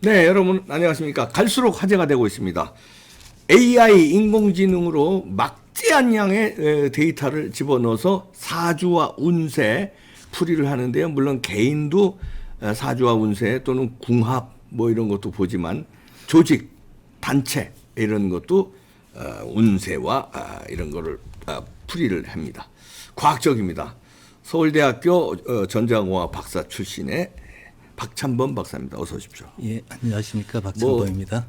네, 여러분 안녕하십니까. 갈수록 화제가 되고 있습니다. AI 인공지능으로 막대한 양의 데이터를 집어넣어서 사주와 운세 풀이를 하는데요. 물론 개인도 사주와 운세 또는 궁합 뭐 이런 것도 보지만 조직, 단체 이런 것도 운세와 이런 거를 풀이를 합니다. 과학적입니다. 서울대학교 전자공학 박사 출신의 박찬범 박사입니다. 어서 오십시오. 예, 안녕하십니까. 박찬범입니다.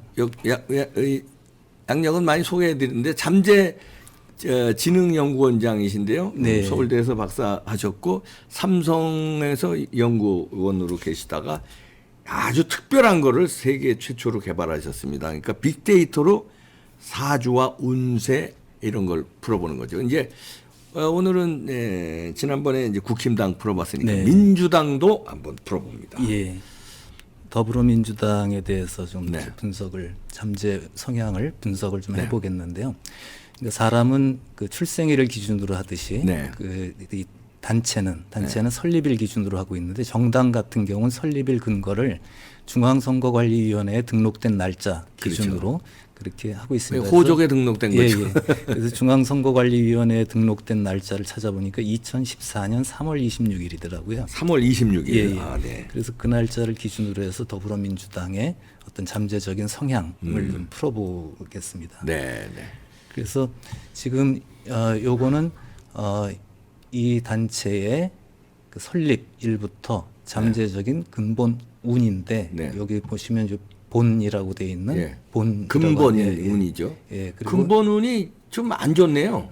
양력은 많이 소개해드리는데 잠재 진흥연구원장이신데요. 네. 서울대에서 박사하셨고 삼성에서 연구원으로 계시다가 아주 특별한 거를 세계 최초로 개발하셨습니다. 그러니까 빅데이터로 사주와 운세 이런 걸 풀어보는 거죠. 이제 오늘은 지난번에 이제 국힘당 풀어봤으니까 네. 민주당도 한번 풀어봅니다. 예. 더불어민주당에 대해서 좀 네. 분석을 잠재 성향을 분석을 좀 해보겠는데요. 그러니까 사람은 그 출생일을 기준으로 하듯이 네. 이 단체는 설립일 기준으로 하고 있는데 정당 같은 경우는 설립일 근거를 중앙선거관리위원회에 등록된 날짜 기준으로 그렇게 하고 있습니다. 호적에 등록된 거죠. 예. 그래서 중앙선거관리위원회에 등록된 날짜를 찾아보니까 2014년 3월 26일이더라고요. 3월 26일. 예, 예. 아, 네. 그래서 그 날짜를 기준으로 해서 더불어민주당의 어떤 잠재적인 성향을 좀 풀어보겠습니다. 네, 네. 그래서 지금 요거는 이 단체의 그 설립일부터 잠재적인 근본 운인데 네. 여기 보시면 이제 본이라고 돼 있는 예. 본 근본 예, 예. 운이죠. 예, 그리고 근본 운이 좀 안 좋네요.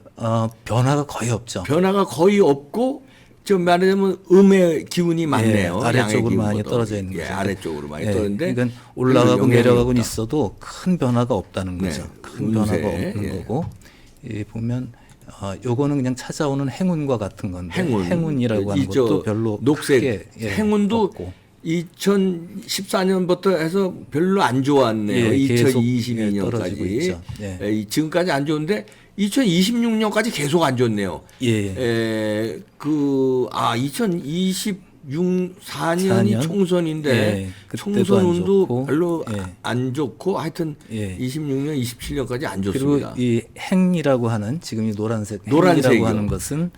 변화가 거의 없죠. 변화가 거의 없고 좀 말하자면 음의 기운이 많네요. 예, 아래쪽으로 양의 많이 기운보다. 떨어져 있는 예, 거죠. 아래쪽으로 많이 예, 떨어졌는데 그러니까 올라가고 영향이 내려가고는 없다. 있어도 큰 변화가 없다는 거죠. 네, 큰 운세, 변화가 없는 예. 거고 보면 요거는 그냥 찾아오는 행운과 같은 건데 행운이라고 하는 것도 별로 녹색 크게, 행운도 없고. 2014년부터 해서 별로 안 좋았네요. 예, 계속, 2022년까지. 떨어지고 있죠. 예. 지금까지 안 좋은데 2026년까지 계속 안 좋네요. 예. 2024년이 총선인데 예, 그때도 총선운도 안 좋고, 별로 예. 안 좋고 하여튼 예. 26년, 27년까지 안 그리고 좋습니다. 이 행이라고 하는 지금 이 노란색 노란색이요. 행이라고 하는 것은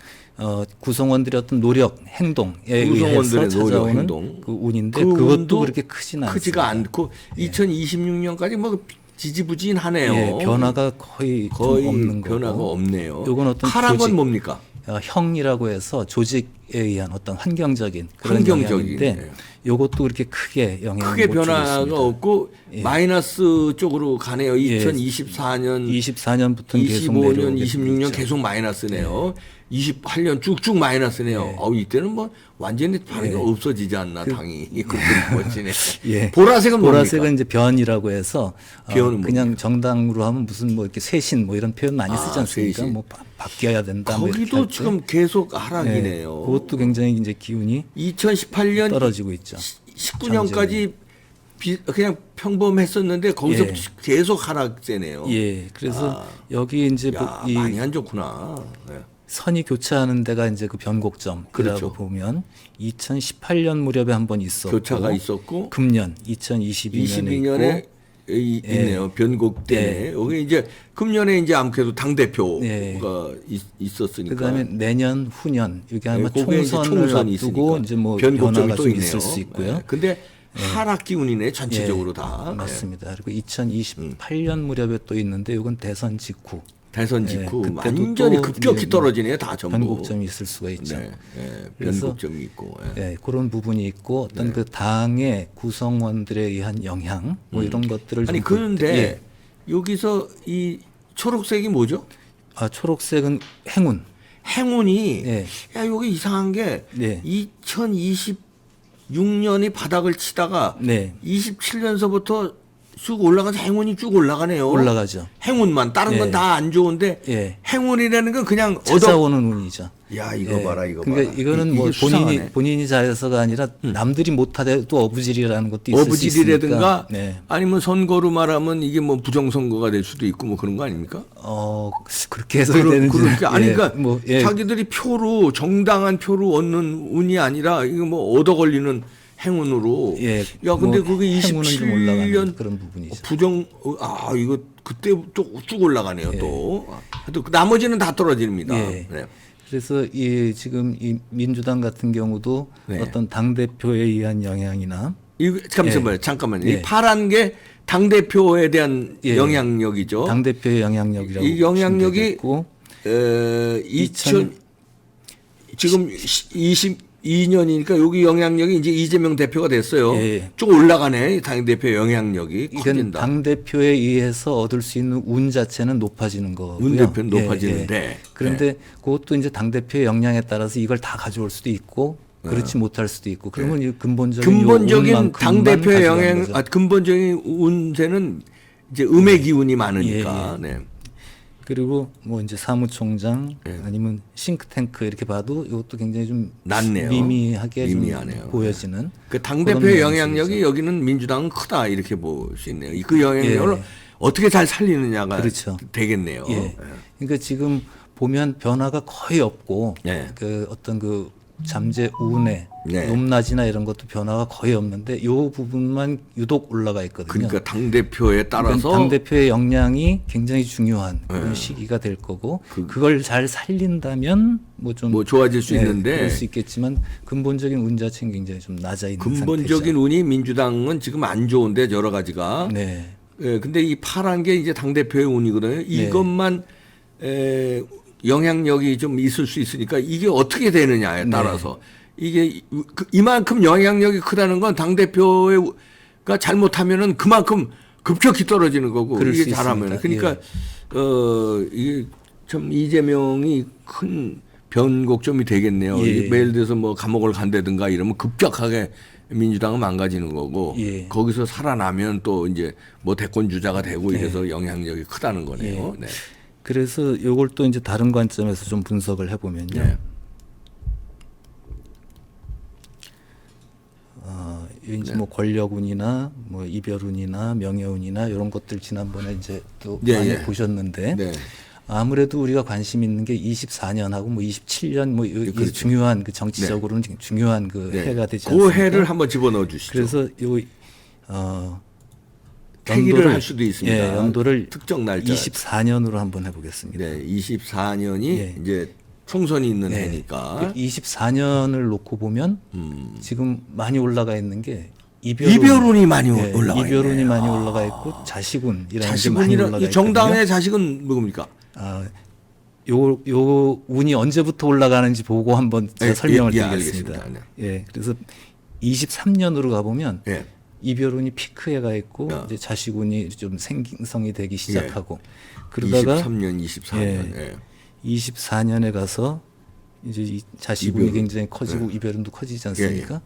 구성원들의 어떤 노력, 행동에 의해서 구성원들의 노력, 찾아오는 행동. 그 운인데 그 그것도 운도 그렇게 크지는 크지가 않습니다. 않고 2026년까지 뭐 지지부진하네요. 예, 변화가 거의 좀 없는 거고. 변화가 없네요. 요건 어떤 파란 건 조직, 뭡니까? 형이라고 해서 조직에 의한 어떤 환경적인 그런 환경적인, 영향인데 예. 요것도 그렇게 크게 영향을 크게 못 주고 변화가 있습니다. 없고 마이너스 쪽으로 가네요. 2024년, 24년부터는 계속 25년, 내려오게 26년 되죠. 계속 마이너스네요. 28년 쭉쭉 마이너스네요. 이때는 뭐 완전히 당이가 없어지지 않나 당이 그렇게 멋지네. 예. 보라색은 보라색은 뭡니까? 이제 변이라고 해서 변은 그냥 정당으로 하면 무슨 뭐 이렇게 쇄신 뭐 이런 표현 많이 쓰지 않습니까? 쇄신. 뭐 바뀌어야 된다. 뭐 이렇게 거기도 할 때. 지금 계속 하락이네요. 그것도 굉장히 이제 기운이 2018년 떨어지고 있죠. 19년까지 그냥 평범했었는데 거기서 예. 계속 하락세네요. 예. 그래서 여기 이제 야, 이 많이 안 좋구나. 네. 선이 교차하는 데가 이제 그 변곡점이라고 그렇죠. 보면 2018년 무렵에 한번 있었고 교차가 있었고 금년 2022년에 22년에 있네요. 변곡 때문에. 여기 이제 금년에 이제 아무래도 당 대표가 있었으니까. 그다음에 내년 후년 이게 아마 그게 이제 총선을 총선이 앞두고 있으니까. 이제 뭐 변곡점이 변화가 또 좀 있네요. 있을 수 있고요. 네. 근데 하락 기운이네 전체적으로 다. 맞습니다. 그리고 2028년 무렵에 또 있는데 이건 대선 직후 대선 직후 그때도 완전히 또 급격히 이제 떨어지네요. 다 전부. 변곡점이 있을 수가 있죠. 네, 그래서 변곡점이 있고. 예, 그런 부분이 있고 어떤 그 당의 구성원들에 의한 영향 뭐 이런 것들을 아니 좀 볼 그런데 때, 여기서 이 초록색이 뭐죠? 초록색은 행운. 행운이 예. 야 여기 이상한 게 네. 2026년이 바닥을 치다가 네. 27년서부터 쭉 올라가서 행운이 쭉 올라가네요. 올라가죠. 행운만 다른 건 예. 다 안 좋은데 예. 행운이라는 건 그냥 찾아오는 운이죠. 야 이거 예. 봐라 이거 그러니까 봐라. 이거는 뭐 이게 수상하네. 본인이 잘해서가 아니라 남들이 못하대도 어부질이라는 것도 있을 수 어부질이라든가 있으니까. 네. 아니면 선거로 말하면 이게 뭐 부정선거가 될 수도 있고 뭐 그런 거 아닙니까? 그렇게 해서 되는지 그렇게 아니 그러니까 예. 자기들이 표로 정당한 표로 얻는 운이 아니라 이거 뭐 얻어 걸리는 행운으로. 예, 야, 근데 뭐 그게 행운은 좀 올라가는 27년 그런 부분이죠. 부정 이거 그때 또 쭉 올라가네요. 또. 하여튼 나머지는 다 떨어집니다. 예. 네. 그래서 이 지금 이 민주당 같은 경우도 네. 어떤 당 대표에 의한 영향이나 잠깐만요. 예. 이 파란 게 당 대표에 대한 예. 영향력이죠. 당 대표의 영향력이라고 이 영향력이 고 2000 지금 22년이니까 여기 영향력이 이제 이재명 대표가 됐어요. 예. 좀 올라가네. 당 대표 영향력이 이건 커진다. 당 대표에 의해서 얻을 수 있는 운 자체는 높아지는 거고요. 운 대표는 예, 높아지는데. 예. 그런데 그것도 이제 당 대표의 역량에 따라서 이걸 다 가져올 수도 있고 그렇지 못할 수도 있고 그러면 이 근본적인 당 대표의 영향, 거죠. 근본적인 운세는 이제 음의 기운이 많으니까. 예, 예. 네. 그리고 뭐 이제 사무총장 예. 아니면 싱크탱크 이렇게 봐도 이것도 굉장히 좀 낮네요. 미미하게 미미하네요. 좀 보여지는 그 당 그런 대표의 모습이죠. 영향력이 여기는 민주당은 크다 이렇게 볼 수 있네요. 그 영향력을 예. 어떻게 잘 살리느냐가 그렇죠. 되겠네요. 예. 그러니까 지금 보면 변화가 거의 없고 예. 그 어떤 그 잠재 우운의 네. 높낮이나 이런 것도 변화가 거의 없는데 이 부분만 유독 올라가 있거든요. 그러니까 당 대표에 따라서 당 대표의 역량이 굉장히 중요한 그런 시기가 될 거고 그걸 잘 살린다면 뭐 좀 뭐 좋아질 수 있는데 그럴 수 있겠지만 근본적인 운 자체는 굉장히 좀 낮아 있는 근본적인 상태죠. 운이 민주당은 지금 안 좋은데 여러 가지가. 네. 예, 근데 이 파란 게 이제 당 대표의 운이거든요. 이것만 영향력이 좀 있을 수 있으니까 이게 어떻게 되느냐에 따라서 이게 이만큼 영향력이 크다는 건 당 대표가 잘못하면은 그만큼 급격히 떨어지는 거고 그럴 이게 수 잘하면 있습니다. 그러니까 이게 참 이재명이 큰 변곡점이 되겠네요. 예. 예를 들어서 뭐 감옥을 간다든가 이러면 급격하게 민주당은 망가지는 거고 예. 거기서 살아나면 또 이제 뭐 대권 주자가 되고 이래서 영향력이 크다는 거네요. 네. 그래서 이걸 또 이제 다른 관점에서 좀 분석을 해보면요. 네. 이제 뭐 권력운이나 뭐 이별운이나 명예운이나 이런 것들 지난번에 이제 또 네, 많이 네. 보셨는데 네. 아무래도 우리가 관심 있는 게 24년하고 뭐 27년 뭐 이 그렇죠. 중요한 그 정치적으로는 중요한 그 네. 해가 되지 그 않습니까? 해를 한번 집어넣어 주시죠. 그래서 태기를 할 수도 있습니다. 예, 연도를 특정 날짜. 24년으로 한번 해보겠습니다. 네, 24년이 예. 이제 총선이 있는 네. 해니까 24년을 놓고 보면 지금 많이 올라가 있는 게 이별운이 많이 올라가 이별운이 있네요. 많이 올라가 있고 자식운이라는 게 많이 자식운이라 올라가 있거든요. 정당의 자식은 누굽니까? 요 운이 언제부터 올라가는지 보고 한번 제가 예, 설명을 예, 드리겠습니다. 알겠습니다. 예, 그래서 23년으로 가보면 예. 이별운이 피크에 가 있고 이제 자식운이 좀 생성이 되기 시작하고 그러다가 23년, 24년. 예. 24년에 가서 이제 이 자식운이 이별운. 굉장히 커지고 이별운도 커지지 않습니까?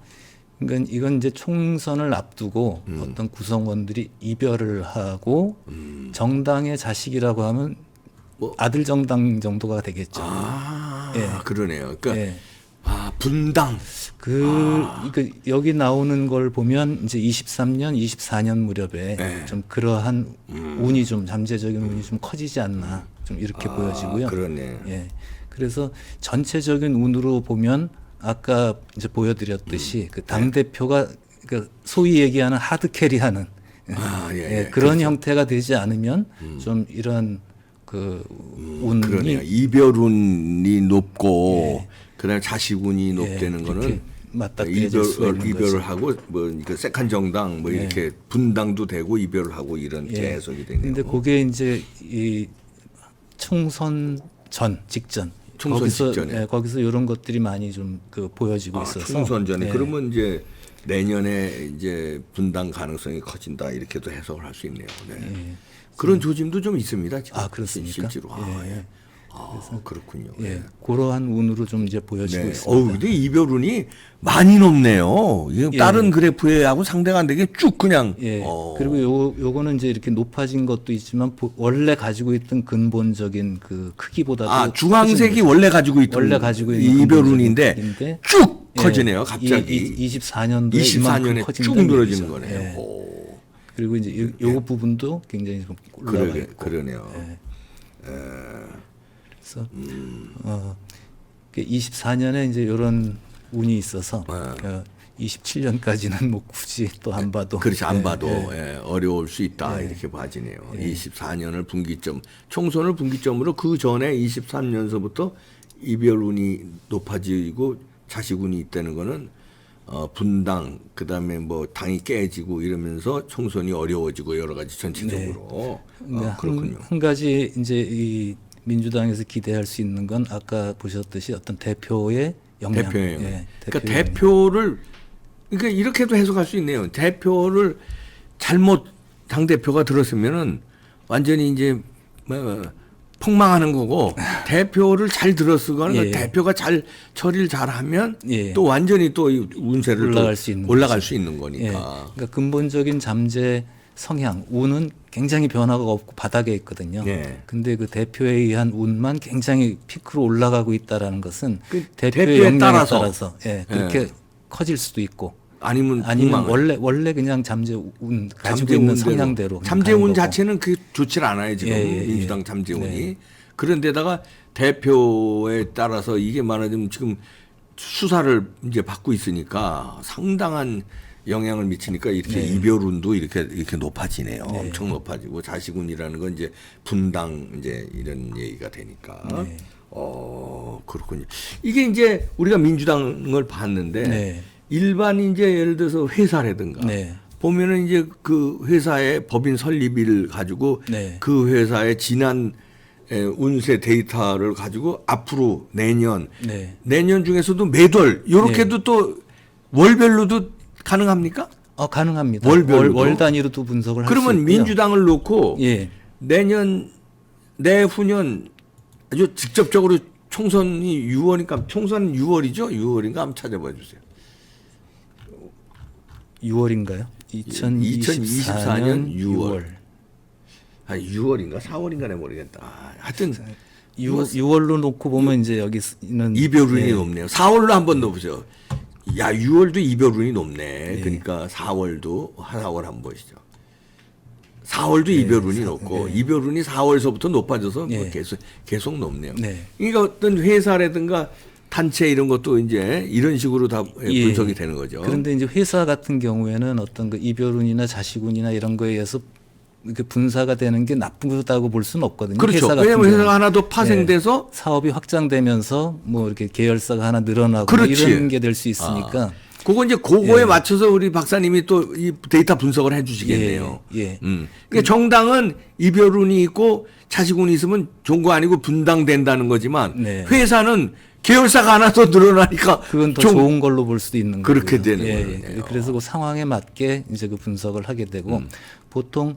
그러니까 이건 이제 총선을 앞두고 어떤 구성원들이 이별을 하고 정당의 자식이라고 하면 뭐. 아들 정당 정도가 되겠죠. 예. 그러네요. 그러니까 예. 분당. 그러니까 여기 나오는 걸 보면 이제 23년, 24년 무렵에 좀 그러한 운이 좀 잠재적인 운이 좀 커지지 않나 좀 이렇게 보여지고요. 그러네. 예. 그래서 전체적인 운으로 보면 아까 이제 보여드렸듯이 그 당 대표가 그 소위 얘기하는 하드 캐리하는 그런 형태가 되지 않으면 좀 이런 그 운이 그러네요. 이별운이 높고 그다음에 자식운이 높다는 거는 맞닥뜨려질 수가 있는 이별을 거죠. 하고 뭐 그 세컨 정당 뭐 이렇게 분당도 되고 이별을 하고 이런 해석이 되네요. 근데 그게 이제 이 총선 전 직전 총선 거기서 직전에. 거기서 이런 것들이 많이 좀 그 보여지고 있어서 총선 전에 예. 그러면 이제 내년에 이제 분당 가능성이 커진다 이렇게도 해석을 할 수 있네요. 네. 그런 조짐도 좀 있습니다. 지금. 그렇습니까? 실제로. 그렇군요. 예, 그러한 운으로 좀 이제 보여지고 네. 있습니다. 근데 이별운이 많이 높네요. 이게 다른 그래프하고 상대가 안 되게 쭉 그냥. 예. 그리고 요거는 이제 이렇게 높아진 것도 있지만 원래 가지고 있던 근본적인 그 크기보다도 주황색이 원래 가지고 있던 원래 가지고 있는 이별운인데 크기인데 쭉 커지네요. 갑자기. 24년도에 24년에 쭉 늘어지는 거네요. 예. 오. 그리고 이제 요 부분도 굉장히 좀 올라가 있고. 그러네요. 그래서 24년에 이제 이런 운이 있어서 27년까지는 뭐 굳이 또 안 봐도 그렇지 안 예, 봐도 예. 예, 어려울 수 있다 이렇게 봐지네요. 24년을 분기점 총선을 분기점으로 그 전에 23년서부터 이별운이 높아지고 자식운이 있다는 거는 분당 그다음에 뭐 당이 깨지고 이러면서 총선이 어려워지고 여러 가지 전체적으로 그렇군요. 한 가지 이제 이 민주당에서 기대할 수 있는 건 아까 보셨듯이 어떤 대표의 영향. 대표의 영향. 예, 그러니까 대표의 대표를 그러니까 이렇게도 해석할 수 있네요. 대표를 잘못 당 대표가 들었으면은 완전히 이제 뭐 폭망하는 거고 대표를 잘 들었으거나 예. 대표가 잘 처리를 잘하면 예. 또 완전히 또 이 운세를 올라갈 또 수 있는 올라갈 거죠. 수 있는 예. 거니까. 그러니까 근본적인 잠재 성향, 운은 굉장히 변화가 없고 바닥에 있거든요. 예. 근데 그 대표에 의한 운만 굉장히 피크로 올라가고 있다라는 것은 그 대표의 대표에 역량에 따라서. 따라서 예, 그렇게 커질 수도 있고 아니면 원래 그냥 잠재운 가지고 잠재운대로. 있는 성향대로 그냥 잠재운 가는 거고. 자체는 그 좋질 않아요 지금 예, 예, 민주당 예. 잠재운이. 네. 그런데다가 대표에 따라서 이게 말하자면 지금 수사를 이제 받고 있으니까 상당한 영향을 미치니까 이렇게 이별운도 이렇게 높아지네요. 엄청 높아지고 자식운이라는 건 이제 분당 이제 이런 얘기가 되니까. 네. 그렇군요. 이게 이제 우리가 민주당을 봤는데 네. 일반 이제 예를 들어서 회사라든가 네. 보면은 이제 그 회사의 법인 설립일 가지고 네. 그 회사의 지난 운세 데이터를 가지고 앞으로 내년 중에서도 매달 요렇게도 또 월별로도 가능합니까? 가능합니다. 월별로도? 월 단위로도 분석을 할 수 있고요. 그러면 민주당을 놓고 예. 내년 내후년 아주 직접적으로 총선이 6월이니까 총선은 6월이죠? 6월인가 한번 찾아봐 주세요. 6월인가요? 2024년 6월. 6월인가 4월인가는 모르겠다. 하여튼 6월로 놓고 보면 이제 여기는 이별운이 높네요. 4월로 한번 넣어보죠. 야 6월도 이별운이 높네. 그러니까 4월도 4월 한번 보시죠. 4월도 이별운이 높고 이별운이 4월서부터 높아져서 뭐 계속 높네요. 그러니까 어떤 회사라든가 단체 이런 것도 이제 이런 식으로 다 분석이 되는 거죠. 그런데 이제 회사 같은 경우에는 어떤 그 이별운이나 자식운이나 이런 거에 의해서 이렇게 분사가 되는 게 나쁘다고 볼 수는 없거든요. 그렇죠. 회사 왜냐하면 회사가 하나 더 파생돼서 사업이 확장되면서 뭐 이렇게 계열사가 하나 늘어나고 그렇지. 이런 게 될 수 있으니까. 그거 이제 그거에 맞춰서 우리 박사님이 또 이 데이터 분석을 해주시겠네요. 그러니까 정당은 이별운이 있고 자식운이 있으면 좋은 거 아니고 분당된다는 거지만 회사는 계열사가 하나 더 늘어나니까 그건 더 좋은 걸로 볼 수도 있는 거고요. 그렇게 되는 거예요. 그래서 그 상황에 맞게 이제 그 분석을 하게 되고 보통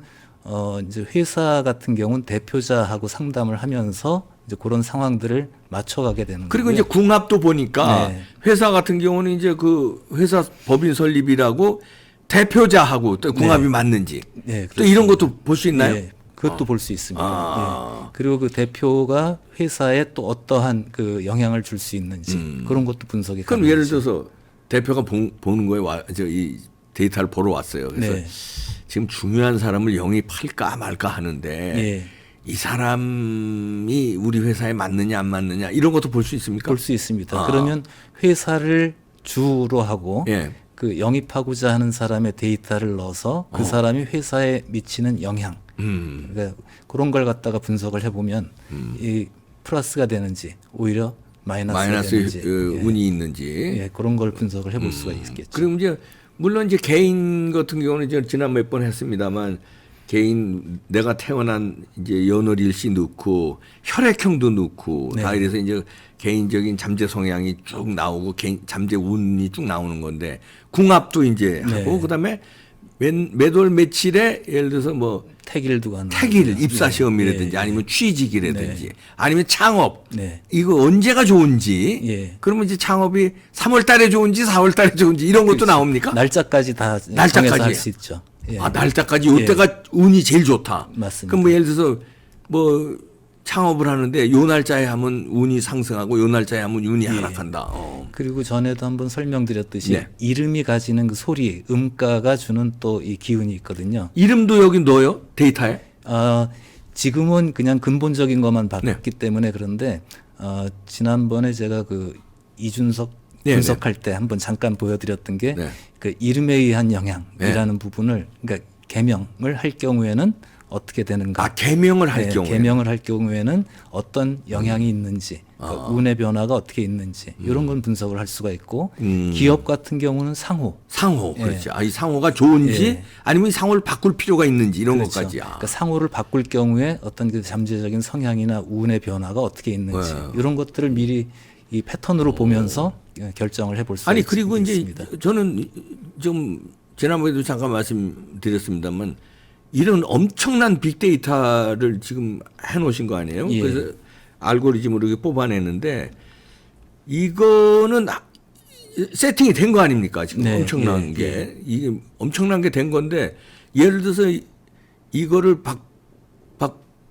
이제 회사 같은 경우는 대표자하고 상담을 하면서 이제 그런 상황들을 맞춰가게 되는 그리고 거고요. 이제 궁합도 보니까 회사 같은 경우는 이제 그 회사 법인 설립이라고 대표자하고 또 궁합이 맞는지 또 이런 것도 볼 수 있나요? 그것도 볼 수 있습니다. 그리고 그 대표가 회사에 또 어떠한 그 영향을 줄 수 있는지 그런 것도 분석이 가능하죠. 그럼 예를 들어서 대표가 보는 거에 이 데이터를 보러 왔어요. 그래서 지금 중요한 사람을 영입할까 말까 하는데 이 사람이 우리 회사에 맞느냐 안 맞느냐 이런 것도 볼 수 있습니까? 볼 수 있습니다. 그러면 회사를 주로 하고 그 영입하고자 하는 사람의 데이터를 넣어서 그 사람이 회사에 미치는 영향 그러니까 그런 걸 갖다가 분석을 해보면 이 플러스가 되는지 오히려 마이너스가 되는지 운이 있는지 그런 걸 분석을 해볼 수가 있겠죠. 그럼 이제 물론 이제 개인 같은 경우는 이제 지난 몇 번 했습니다만 개인 내가 태어난 이제 연월일시 넣고 혈액형도 넣고 다 이래서 이제 개인적인 잠재 성향이 쭉 나오고 개인 잠재 운이 쭉 나오는 건데 궁합도 이제 하고 그다음에 매월 며칠에 예를 들어서 뭐 택일도 하는 택일 입사 시험이라든지 아니면 취직이라든지 아니면 창업 이거 언제가 좋은지 그러면 이제 창업이 3월 달에 좋은지 4월 달에 좋은지 이런 것도 나옵니까? 날짜까지 다 정해서 할 수 있죠. 날짜까지 이때가 운이 제일 좋다. 맞습니다. 그럼 뭐 예를 들어서 뭐 창업을 하는데 요 날짜에 하면 운이 상승하고 요 날짜에 하면 운이 하락한다. 그리고 전에도 한번 설명드렸듯이 이름이 가지는 그 소리, 음가가 주는 또 이 기운이 있거든요. 이름도 여기 넣어요? 데이터에? 지금은 그냥 근본적인 것만 바꿨기 때문에 그런데 지난번에 제가 그 이준석 네, 분석할 때 한번 잠깐 보여드렸던 게 네. 그 이름에 의한 영향이라는 부분을 그러니까 개명을 할 경우에는 어떻게 되는가? 개명을 할 경우에 개명을 할 경우에는 어떤 영향이 있는지, 그러니까 운의 변화가 어떻게 있는지 이런 건 분석을 할 수가 있고 기업 같은 경우는 상호. 그렇지. 이 상호가 좋은지 아니면 이 상호를 바꿀 필요가 있는지 이런 그렇죠. 것까지. 그러니까 상호를 바꿀 경우에 어떤 그 잠재적인 성향이나 운의 변화가 어떻게 있는지 이런 것들을 미리 이 패턴으로 보면서 결정을 해볼 수가 있습니다. 그리고 이제 저는 좀 지난번에도 잠깐 말씀드렸습니다만 이런 엄청난 빅데이터를 지금 해놓으신 거 아니에요? 예. 그래서 알고리즘으로 이렇게 뽑아내는데 이거는 세팅이 된 거 아닙니까? 지금 네, 엄청난 게 이게 엄청난 게 된 건데 예를 들어서 이거를 박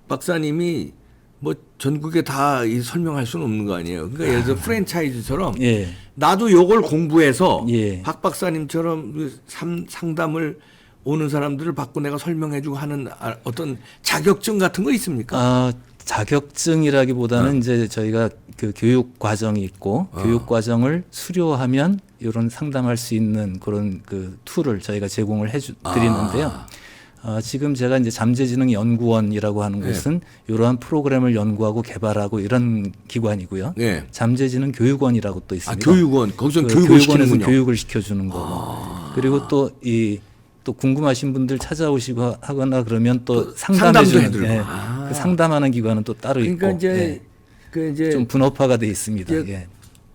박사님이 뭐 전국에 다 설명할 수는 없는 거 아니에요. 그러니까 예를 들어 프랜차이즈처럼 나도 요걸 공부해서 박 박사님처럼 상담을 오는 사람들을 받고 내가 설명해주고 하는 어떤 자격증 같은 거 있습니까? 자격증이라기보다는 이제 저희가 그 교육 과정이 있고 교육 과정을 수료하면 이런 상담할 수 있는 그런 그 툴을 저희가 제공을 드리는데요. 지금 제가 이제 잠재지능연구원이라고 하는 곳은 이러한 프로그램을 연구하고 개발하고 이런 기관이고요. 잠재지능 교육원이라고 또 있습니다. 교육원 거기서 교육원에서 교육을 시켜주는 거고. 그리고 또 또 궁금하신 분들 찾아오시고 하거나 그러면 또 상담해주는 그 상담하는 기관은 또 따로 그러니까 있고. 이제 좀 분업화가 돼 있습니다.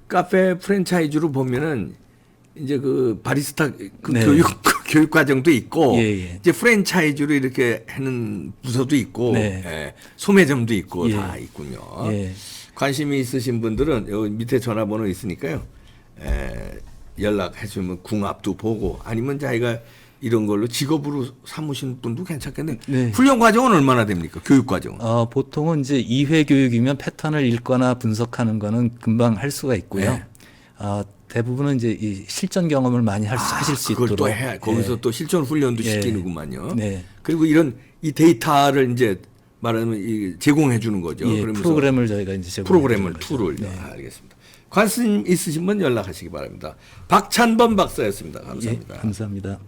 카페 프랜차이즈로 보면은 이제 그 바리스타 교육 과정도 있고 이제 프랜차이즈로 이렇게 하는 부서도 있고 소매점도 있고 다 있군요. 관심이 있으신 분들은 여기 밑에 전화번호 있으니까요. 연락해 주면 궁합도 보고 아니면 자기가 이런 걸로 직업으로 삼으신 분도 괜찮겠네. 훈련 과정은 얼마나 됩니까? 교육 과정은? 보통은 이제 2회 교육이면 패턴을 읽거나 분석하는 거는 금방 할 수가 있고요. 대부분은 이제 이 실전 경험을 많이 하실 수 그걸 있도록 또 거기서 또 실전 훈련도 시키는구만요. 그리고 이 데이터를 이제 말하면 제공해 주는 거죠. 그러면서 프로그램을 저희가 이제 툴을 알겠습니다. 관심 있으신 분 연락하시기 바랍니다. 박찬범 박사였습니다. 감사합니다. 감사합니다.